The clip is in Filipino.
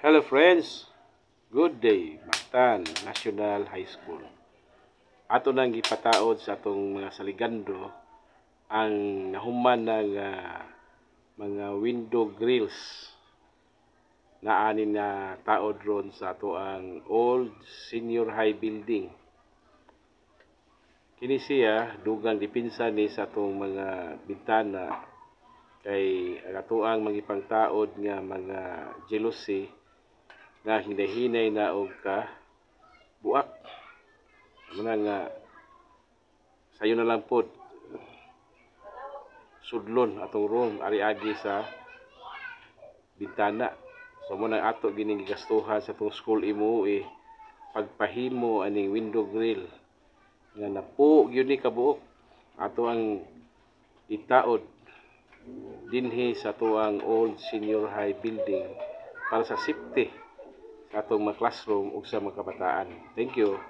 Hello friends, good day, Mactan National High School. Ato nang gipataod sa atong mga saligando ang nahuman ng mga window grills na anin na taod ron sa ato ang old senior high building. Kini siya dugang dipinsa ni sa atong mga bintana kay ato ang magipangtaod nga mga jealousy nga hinahinay na og ka buak muna nga sayo na lang pod sudlon atong room ari-agi sa bintana. So muna ato gining gigastuhan sa atong school imuwi pagpahimo aning window grill nga napo gyud ni kabuok ato ang itaod dinhi sa tuang old senior high building para sa safety sa atong mga classroom ug sa mga kabataan. Thank you.